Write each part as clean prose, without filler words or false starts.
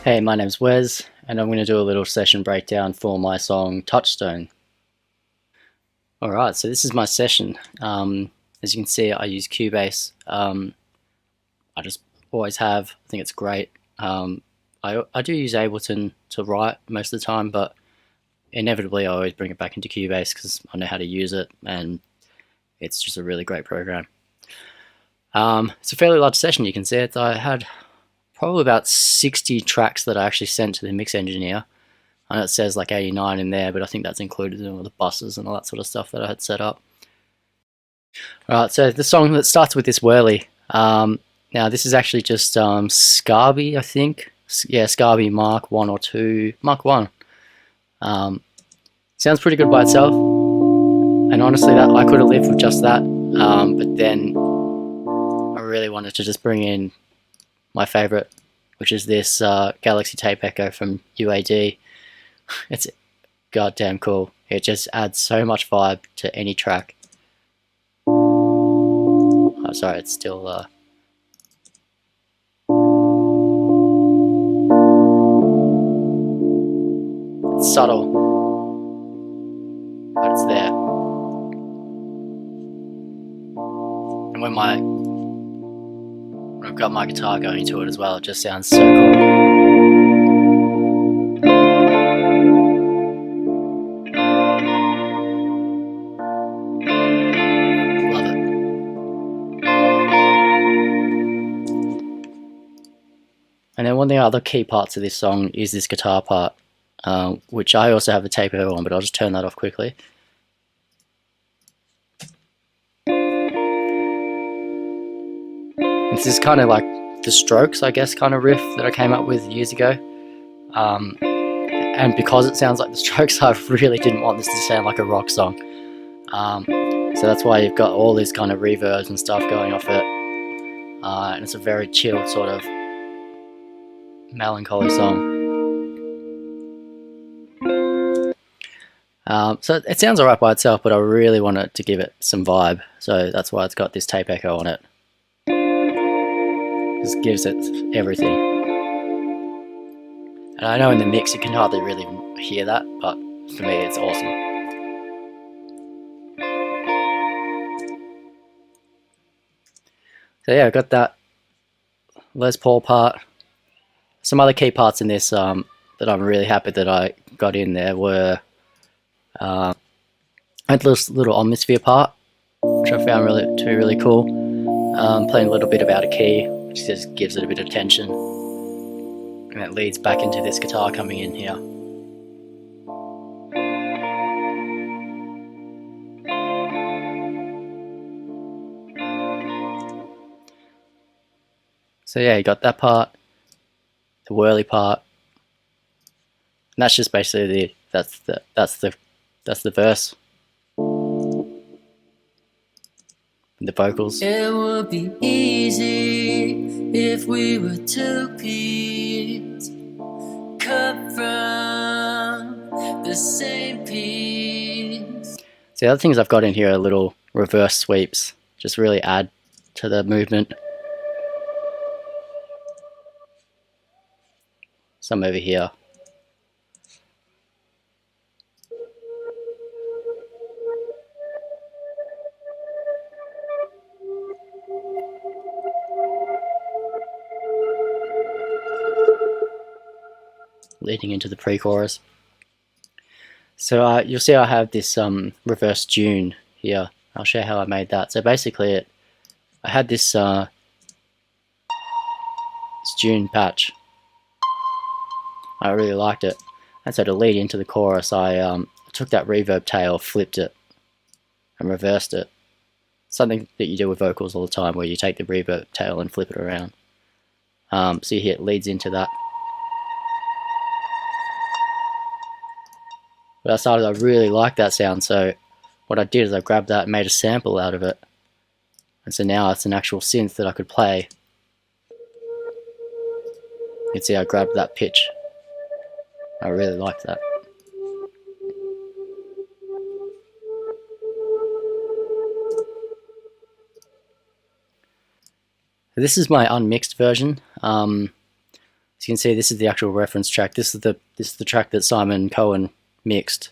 Hey, my name's Wes, and I'm going to do a little session breakdown for my song Touchstone. Alright, so this is my session. As you can see, I use Cubase. I just always have. I think it's great. I do use Ableton to write most of the time, but inevitably I always bring it back into Cubase because I know how to use it, and it's just a really great program. It's a fairly large session, you can see it. I had probably about 60 tracks that I actually sent to the mix engineer. I know it says like 89 in there, but I think that's included in all the buses and all that sort of stuff that I had set up. Alright, so the song that starts with this whirly. Now this is actually just Scarby, I think. Yeah, Scarby Mark 1 or 2. Mark 1. Sounds pretty good by itself. And honestly, that I could have lived with just that. But then I really wanted to just bring in my favorite, which is this Galaxy Tape Echo from UAD. It's goddamn cool. It just adds so much vibe to any track. Oh, sorry, it's still it's subtle, but it's there. And when I've got my guitar going to it as well, it just sounds so cool. And then one of the other key parts of this song is this guitar part, which I also have the tape echo on, but I'll just turn that off quickly. This is kind of like the Strokes, I guess, kind of riff that I came up with years ago. And because it sounds like the Strokes, I really didn't want this to sound like a rock song. So that's why you've got all these kind of reverbs and stuff going off it. And it's a very chilled sort of melancholy song. So it sounds alright by itself, but I really wanted to give it some vibe. So that's why it's got this tape echo on it. Just gives it everything. And I know in the mix you can hardly really hear that, but for me it's awesome. So yeah, I got that Les Paul part. Some other key parts in this that I'm really happy that I got in there were I had this little Omnisphere part, which I found to be really cool. Playing a little bit of out of key, which just gives it a bit of tension. And it leads back into this guitar coming in here. So yeah, you got that part, the whirly part, and that's just basically that's the verse. And the vocals. It would be easy if we were two peas cut from the same piece. So the other things I've got in here are little reverse sweeps, just really add to the movement. Some over here. Leading into the pre-chorus. So you'll see I have this reverse Dune here. I'll show you how I made that. So basically I had this Dune patch. I really liked it. And so to lead into the chorus, I took that reverb tail, flipped it, and reversed it. Something that you do with vocals all the time, where you take the reverb tail and flip it around. So you hear it leads into that. But I really liked that sound, so what I did is I grabbed that and made a sample out of it. And so now it's an actual synth that I could play. You can see I grabbed that pitch. I really liked that. This is my unmixed version. As you can see, this is the actual reference track. This is the track that Simon Cohen mixed.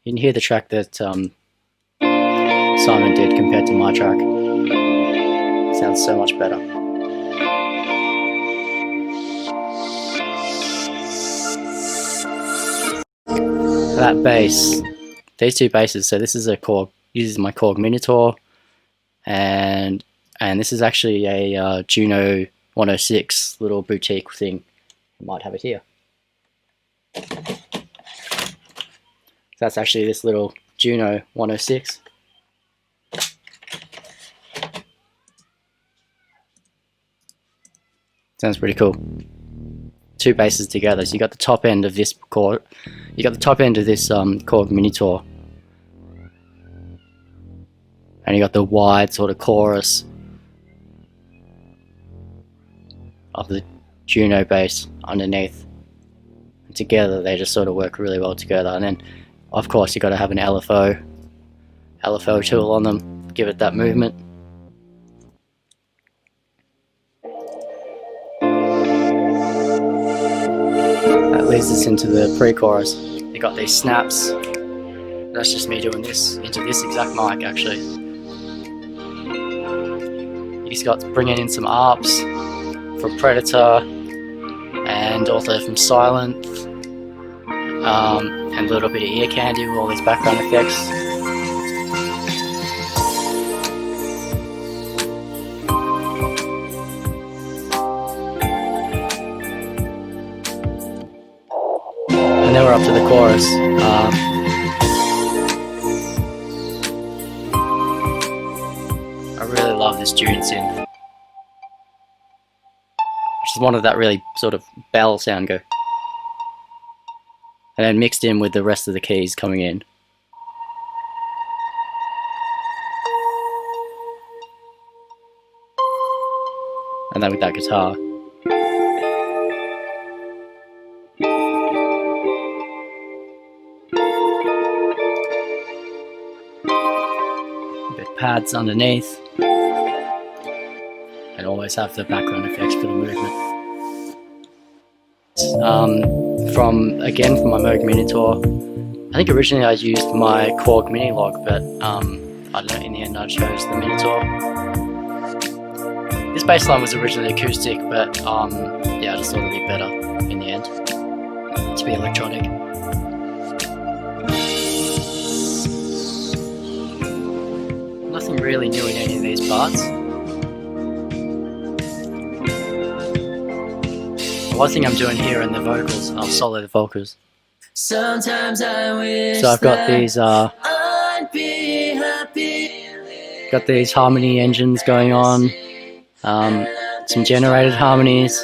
You can hear the track that Simon did compared to my track. It sounds so much better. That bass, these two basses. So this is a Korg. Uses my Korg Minotaur, and this is actually a Juno 106 little boutique thing. I might have it here. That's actually this little Juno 106. Sounds pretty cool. Two basses together. So you got the top end of this Korg. You got the top end of this Korg Minotaur, and you got the wide sort of chorus of the Juno bass underneath. And together they just sort of work really well together. And then of course you got to have an LFO tool on them, give it that movement. That leads us into the pre-chorus. You got these snaps. That's just me doing this into this exact mic actually. He's got bringing in some arps from Predator and also from Silent, and a little bit of ear candy with all these background effects. And then we're up to the chorus. I really love this Dune synth, which is one of that really sort of bell sound go, and then mixed in with the rest of the keys coming in. And then with that guitar. A bit of pads underneath. And always have the background effects for the movement. From my Moog Minotaur. I think originally I used my Korg Mini Log, but I don't know, in the end I chose the Minotaur. This bass line was originally acoustic, but yeah, I just thought it'd be better in the end to be electronic. Nothing really new in any of these parts. One thing I'm doing here in the vocals, I'll solo the vocals. Sometimes I wish so I've got these harmony engines going on, some generated harmonies.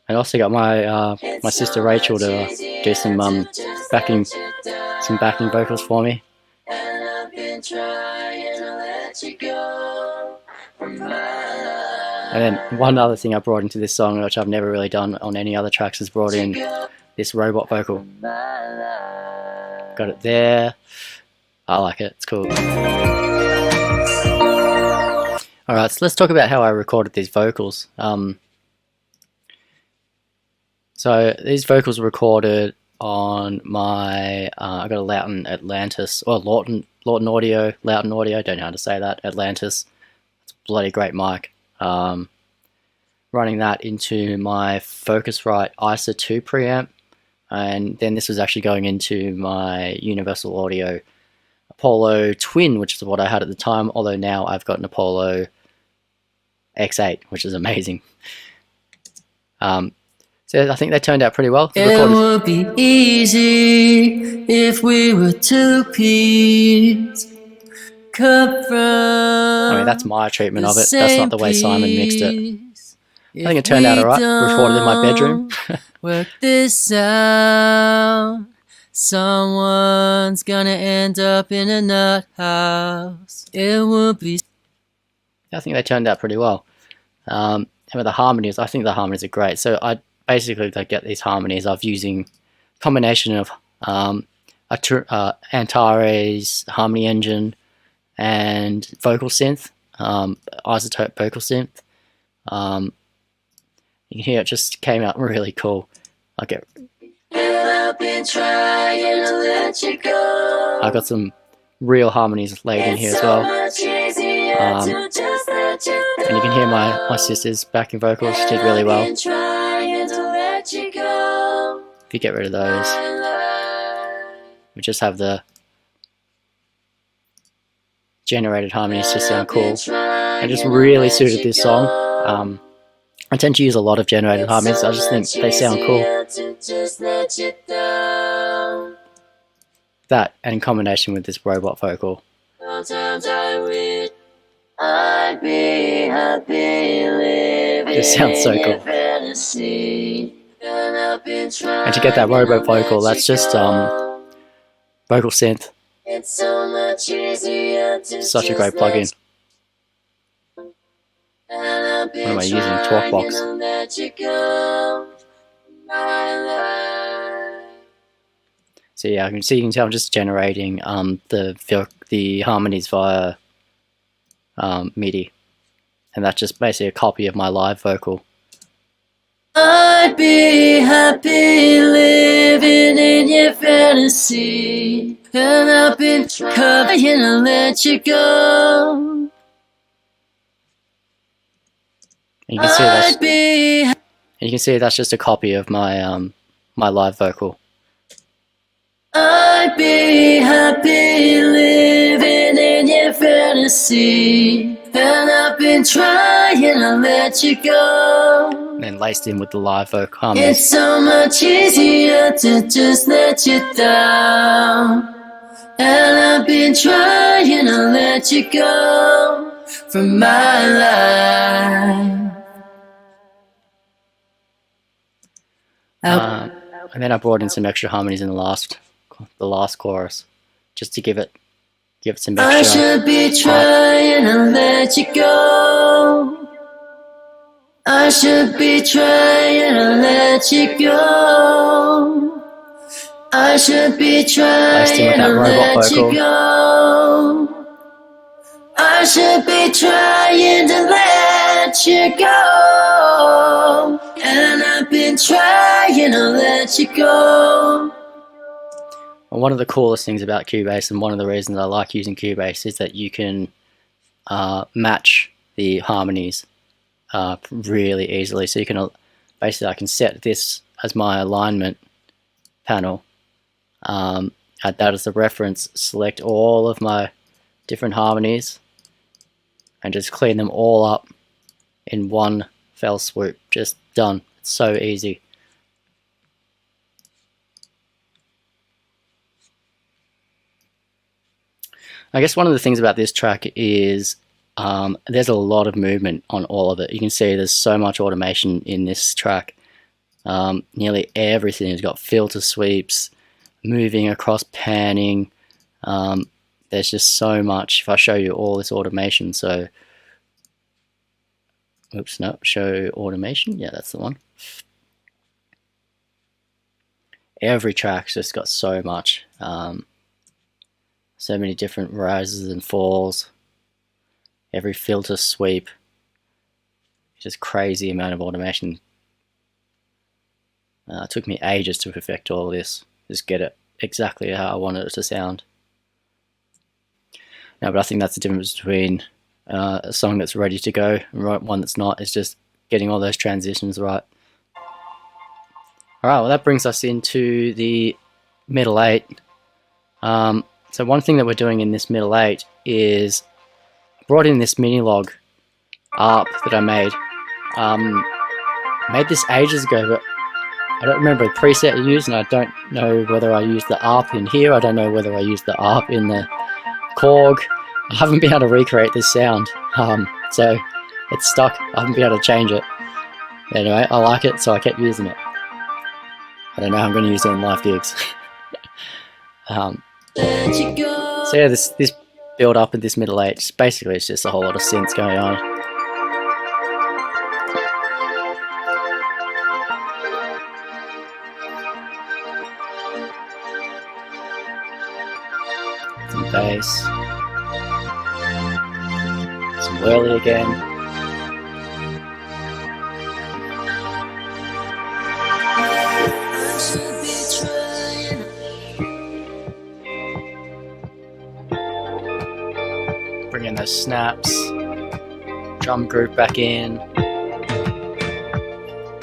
I also got my sister Rachel to do some backing vocals for me. And then one other thing I brought into this song, which I've never really done on any other tracks, is brought in this robot vocal. Got it there. I like it. It's cool. Alright, so let's talk about how I recorded these vocals. So these vocals were recorded on my, I got a Lawton Atlantis, or Lawton Audio, don't know how to say that, Atlantis. It's a bloody great mic. Running that into my Focusrite ISA 2 preamp, and then this was actually going into my Universal Audio Apollo Twin, which is what I had at the time, although now I've got an Apollo X8, which is amazing. So I think they turned out pretty well. It would be easy if we were two peas cut from. I mean, that's my treatment of it. That's not the way Simon mixed it. I think it turned out alright. Recorded in my bedroom. Work this out. Someone's gonna end up in a nut house. It would be. I think they turned out pretty well. And with the harmonies, I think the harmonies are great. So I basically get these harmonies of using a combination of Antares harmony engine and vocal synth. isotope vocal synth. You can hear it just came out really cool. I've been trying to let you go. I've got some real harmonies laid in here as well. And you can hear my sister's backing vocals. She did really well. If you get rid of those, we just have the generated harmonies to sound cool. And just really suited this song. I tend to use a lot of generated harmonies. I just think they sound cool. That, and in combination with this robot vocal. Just sounds so cool. And to get that robot vocal, that's just vocal synth. Such a great plugin. What am I using? Talkbox. So yeah, you can tell I'm just generating the harmonies via MIDI, and that's just basically a copy of my live vocal. I'd be happy living in your fantasy, and I've been trying to let you go. And you can see that's just a copy of my my live vocal. I'd be happy living in your fantasy, and I've been trying to let you go. And then laced in with the live vocal harmonies. It's so much easier to just let you down, and I've been trying to let you go from my life. And then I brought in some extra harmonies in the last chorus, just to give it some extra. I should be trying to let you go. I should be trying to let you go. I should be trying to let you go. I should be trying to let you go. And I've been trying to let you go. Well, one of the coolest things about Cubase, and one of the reasons I like using Cubase, is that you can match the harmonies really easily. So you can basically, I can set this as my alignment panel, add that as the reference, select all of my different harmonies, and just clean them all up in one fell swoop. Just done. It's so easy. I guess one of the things about this track is there's a lot of movement on all of it. You can see there's so much automation in this track. Nearly everything has got filter sweeps, moving across, panning. There's just so much. If I show you all this automation, so oops, no, show automation. Yeah, that's the one. Every track's just got so much. So many different rises and falls. Every filter sweep. Just crazy amount of automation. It took me ages to perfect all this. Just get it exactly how I wanted it to sound. No, but I think that's the difference between a song that's ready to go and one that's not. Is just getting all those transitions right. Alright, well that brings us into the middle eight. So one thing that we're doing in this middle eight is brought in this mini log ARP that I made. Made this ages ago, but I don't remember the preset I used, and I don't know whether I used the ARP in here. I don't know whether I used the ARP in the Korg. I haven't been able to recreate this sound, so it's stuck. I haven't been able to change it. Anyway, I like it, so I kept using it. I don't know how I'm going to use it in live gigs. So yeah, this build up in this middle eight, basically it's just a whole lot of synths going on. Some bass, some whirly again. Bring in those snaps, drum groove back in, and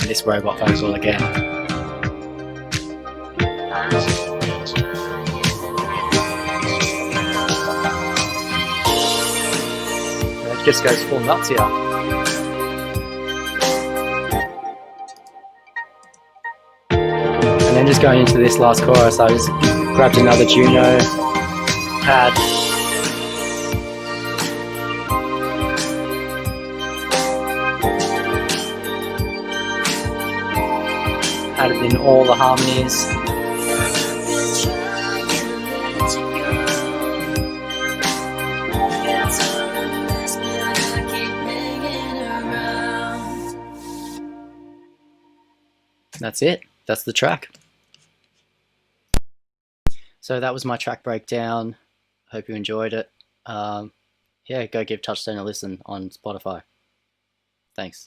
this robot vocal again. It just goes full nuts here. And then just going into this last chorus, I just grabbed another Juno pad. Added in all the harmonies. That's it. That's the track. So that was my track breakdown. Hope you enjoyed it. Yeah, go give Touchstone a listen on Spotify. Thanks.